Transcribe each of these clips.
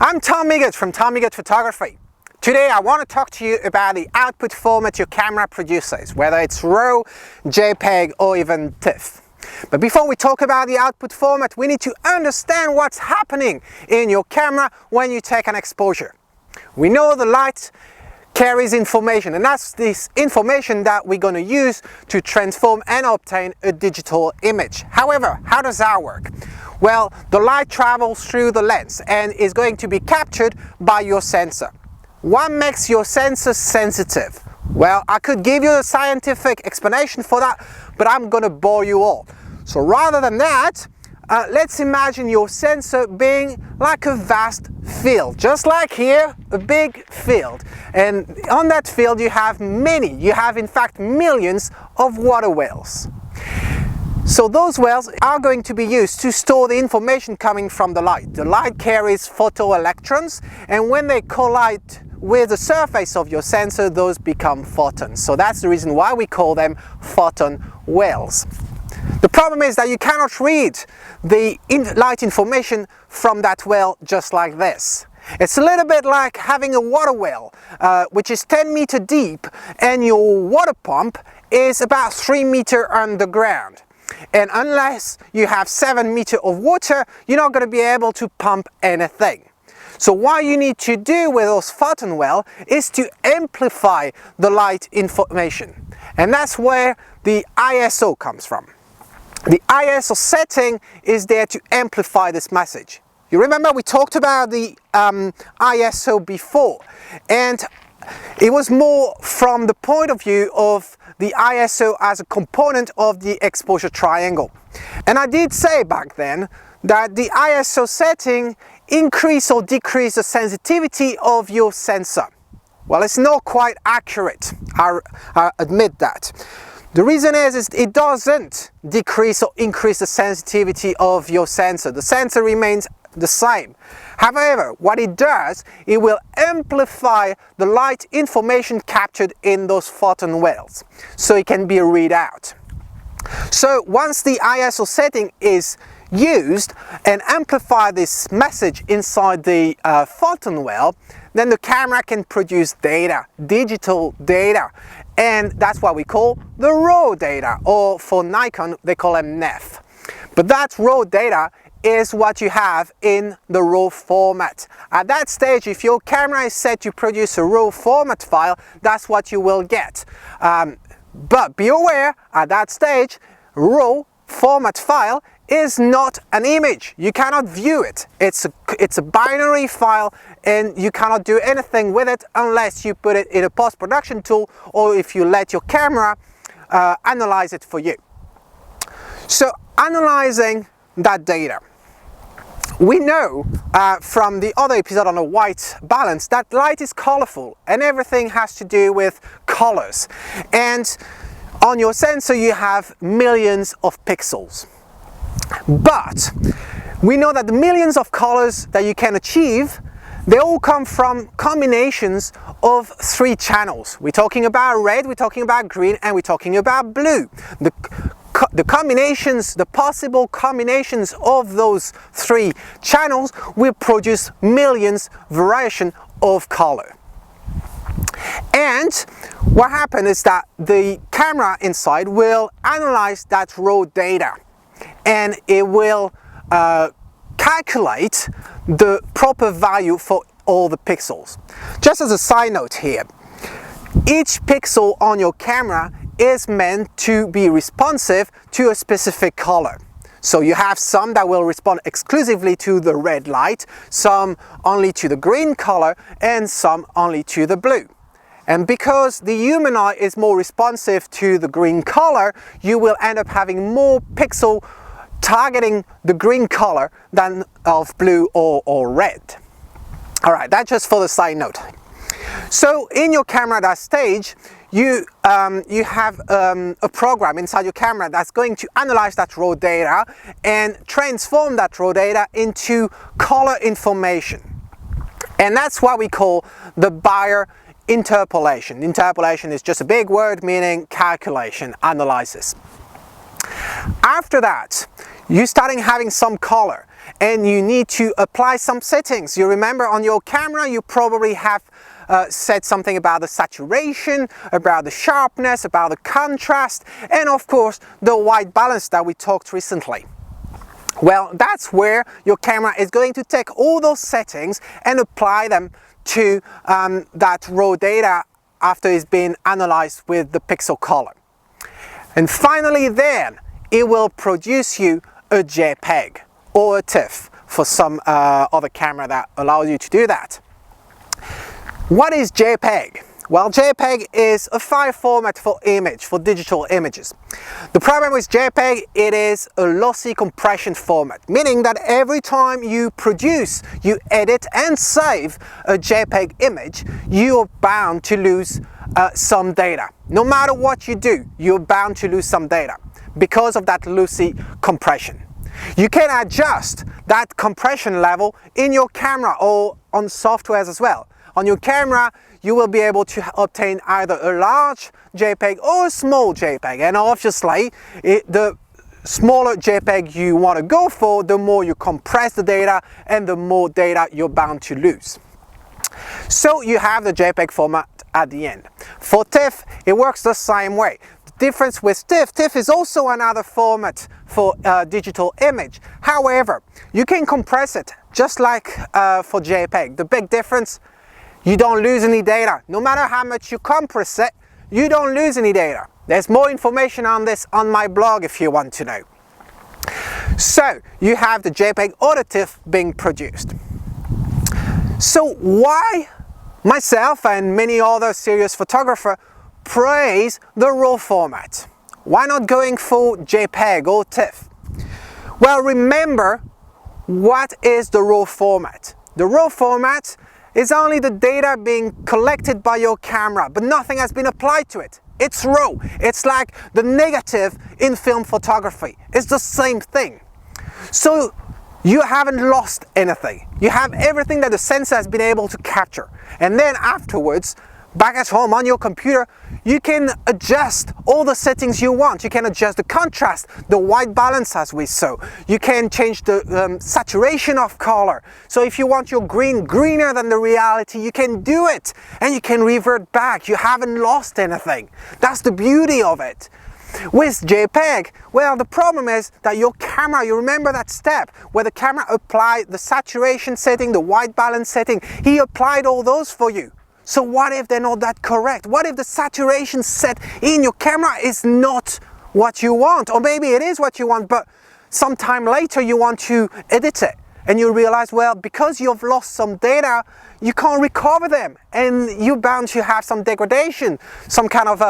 I'm Tom Miggott from Tom Miggott Photography. Today I want to talk to you about the output format your camera produces, whether it's RAW, JPEG or even TIFF. But before we talk about the output format, we need to understand what's happening in your camera when you take an exposure. We know the light carries information, and that's this information that we're going to use to transform and obtain a digital image. However, how does that work? Well, the light travels through the lens and is going to be captured by your sensor. What makes your sensor sensitive? Well, I could give you a scientific explanation for that, but I'm going to bore you all. So rather than that, let's imagine your sensor being like a vast field, just like here, a big field. And on that field you have in fact millions of water whales. So those whales are going to be used to store the information coming from the light. The light carries photoelectrons, and when they collide with the surface of your sensor, those become photons. So that's the reason why we call them photon whales. The problem is that you cannot read the light information from that whale just like this. It's a little bit like having a water whale, which is 10 meters deep, and your water pump is about 3 meters underground. And unless you have 7 meters of water, you're not going to be able to pump anything. So what you need to do with those photon whales is to amplify the light information. And that's where the ISO comes from. The ISO setting is there to amplify this message. You remember we talked about the ISO before, and it was more from the point of view of the ISO as a component of the exposure triangle. And I did say back then that the ISO setting increase or decrease the sensitivity of your sensor. Well, it's not quite accurate, I admit that. The reason is it doesn't decrease or increase the sensitivity of your sensor. The sensor remains the same. However, what it does, it will amplify the light information captured in those photon whales, so it can be read out. So once the ISO setting is used and amplify this message inside the photon whale, then the camera can produce data, digital data, and that's what we call the raw data, or for Nikon they call them NEF. But that raw data is what you have in the RAW format. At that stage, if your camera is set to produce a RAW format file, that's what you will get. But be aware, at that stage, RAW format file is not an image. You cannot view it. It's a binary file, and you cannot do anything with it unless you put it in a post-production tool, or if you let your camera analyze it for you. So analyzing that data, we know from the other episode on the white balance that light is colorful and everything has to do with colors. And on your sensor you have millions of pixels. But we know that the millions of colors that you can achieve, they all come from combinations of 3 channels. We're talking about red, we're talking about green, and we're talking about blue. The combinations, the possible combinations of those 3 channels will produce millions variation of color. And what happens is that the camera inside will analyze that raw data, and it will calculate the proper value for all the pixels. Just as a side note here, each pixel on your camera is meant to be responsive to a specific color. So you have some that will respond exclusively to the red light, some only to the green color, and some only to the blue. And because the human eye is more responsive to the green color, you will end up having more pixel targeting the green color than of blue or red. All right, that's just for the side note. So in your camera at that stage, you have a program inside your camera that's going to analyze that raw data and transform that raw data into color information. And that's what we call the Bayer interpolation. Interpolation is just a big word meaning calculation, analysis. After that, you're starting having some color, and you need to apply some settings. You remember on your camera you probably have said something about the saturation, about the sharpness, about the contrast, and of course the white balance that we talked recently. Well, that's where your camera is going to take all those settings and apply them to that raw data after it's been analyzed with the pixel color. And finally then, it will produce you a JPEG or a TIFF for some other camera that allows you to do that. What is JPEG? Well, JPEG is a file format for image, for digital images. The problem with JPEG, it is a lossy compression format, meaning that every time you produce, you edit and save a JPEG image, you are bound to lose some data. No matter what you do, you're bound to lose some data because of that lossy compression. You can adjust that compression level in your camera or on softwares as well. On your camera, you will be able to obtain either a large JPEG or a small JPEG, and obviously the smaller JPEG you want to go for, the more you compress the data and the more data you're bound to lose. So you have the JPEG format at the end. For TIFF, it works the same way. The difference with TIFF is also another format for digital image. However, you can compress it just like for JPEG. The big difference, you don't lose any data. No matter how much you compress it, you don't lose any data. There's more information on this on my blog if you want to know. So you have the JPEG or the TIFF being produced. So why myself and many other serious photographers praise the RAW format? Why not going for JPEG or TIFF? Well, remember, what is the RAW format? The RAW format is only the data being collected by your camera, but nothing has been applied to it. It's raw. It's like the negative in film photography. It's the same thing. So you haven't lost anything. You have everything that the sensor has been able to capture. And then afterwards, back at home on your computer, you can adjust all the settings you want. You can adjust the contrast, the white balance as we saw. You can change the saturation of color. So if you want your green greener than the reality, you can do it. And you can revert back. You haven't lost anything. That's the beauty of it. With JPEG, well, the problem is that your camera, you remember that step where the camera applied the saturation setting, the white balance setting, he applied all those for you. So what if they're not that correct? What if the saturation set in your camera is not what you want? Or maybe it is what you want, but sometime later you want to edit it. And you realize, well, because you've lost some data, you can't recover them. And you're bound to have some degradation. Some kind of,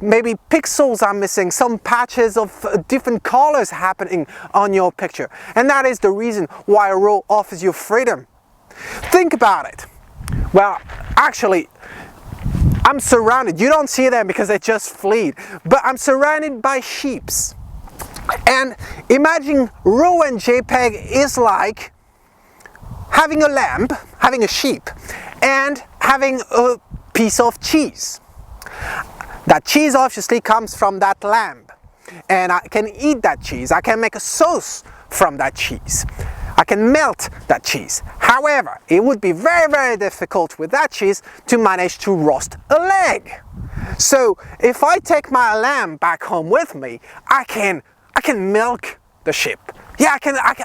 maybe pixels are missing, some patches of different colors happening on your picture. And that is the reason why RAW offers you freedom. Think about it. Well, actually, I'm surrounded. You don't see them because they just flee. But I'm surrounded by sheeps. And imagine RAW and JPEG is like having a lamb, having a sheep, and having a piece of cheese. That cheese obviously comes from that lamb. And I can eat that cheese. I can make a sauce from that cheese. I can melt that cheese. However, it would be very, very difficult with that cheese to manage to roast a leg. So if I take my lamb back home with me, I can milk the sheep. Yeah,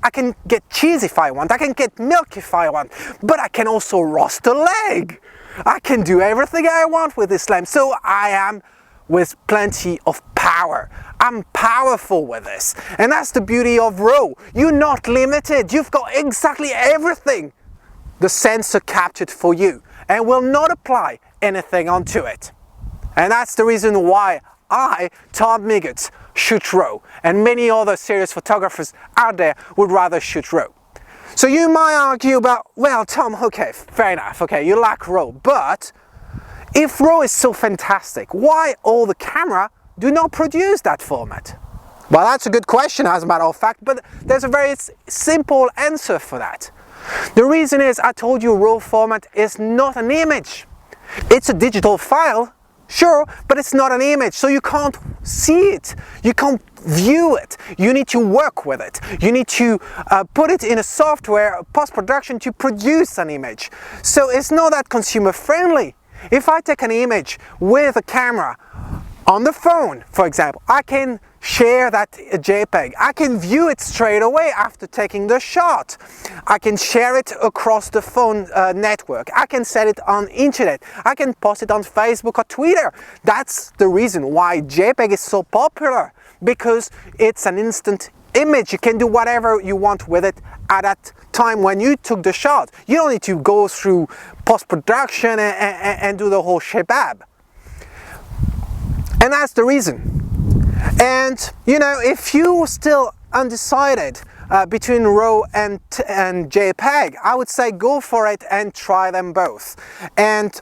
I can get cheese if I want. I can get milk if I want. But I can also roast a leg. I can do everything I want with this lamb. So I am with plenty of power. I'm powerful with this. And that's the beauty of RAW. You're not limited. You've got exactly everything the sensor captured for you and will not apply anything onto it. And that's the reason why I, Tom Migott, shoot RAW, and many other serious photographers out there would rather shoot RAW. So you might argue about, well, Tom, okay, fair enough, okay, you like RAW, but if RAW is so fantastic, why all the camera do not produce that format? Well, that's a good question, as a matter of fact, but there's a very simple answer for that. The reason is, I told you RAW format is not an image. It's a digital file sure, but it's not an image, so you can't see it, you can't view it, you need to work with it, you need to put it in a software post-production to produce an image. So it's not that consumer friendly. If I take an image with a camera on the phone, for example, I can share that JPEG. I can view it straight away after taking the shot. I can share it across the phone network. I can set it on internet. I can post it on Facebook or Twitter. That's the reason why JPEG is so popular, because it's an instant image. You can do whatever you want with it at that time when you took the shot. You don't need to go through post-production and do the whole shebab. And that's the reason. And you know, if you're still undecided between RAW and JPEG, I would say go for it and try them both. And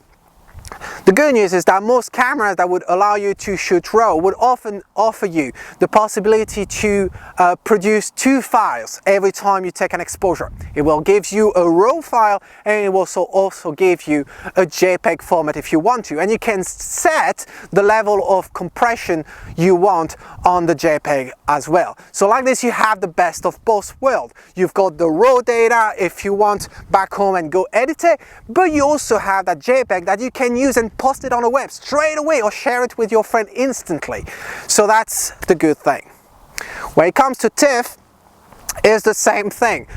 the good news is that most cameras that would allow you to shoot RAW would often offer you the possibility to produce two files every time you take an exposure. It will give you a RAW file, and it will also give you a JPEG format if you want to. And you can set the level of compression you want on the JPEG as well. So like this, you have the best of both worlds. You've got the RAW data if you want back home and go edit it, but you also have that JPEG that you can use and post it on the web straight away or share it with your friend instantly. So that's the good thing. When it comes to TIFF, it's the same thing.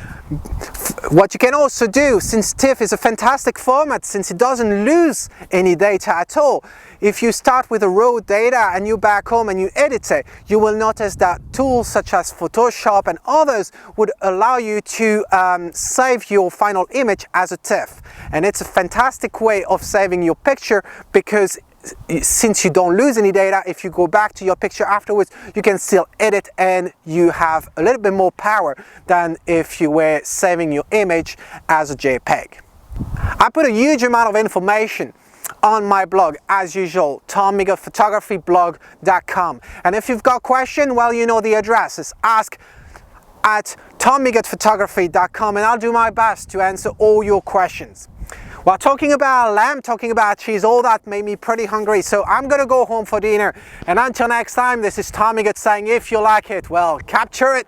What you can also do, since TIFF is a fantastic format, since it doesn't lose any data at all, if you start with the raw data and you back home and you edit it, you will notice that tools such as Photoshop and others would allow you to save your final image as a TIFF. And it's a fantastic way of saving your picture, because since you don't lose any data, if you go back to your picture afterwards, you can still edit and you have a little bit more power than if you were saving your image as a JPEG. I put a huge amount of information on my blog, as usual, tommygotphotographyblog.com. And if you've got questions, well, you know the address is ask@tommygotphotography.com, and I'll do my best to answer all your questions. Well, talking about lamb, talking about cheese, all that made me pretty hungry, so I'm gonna go home for dinner. And until next time, this is Tommy Gott saying, if you like it, well, capture it.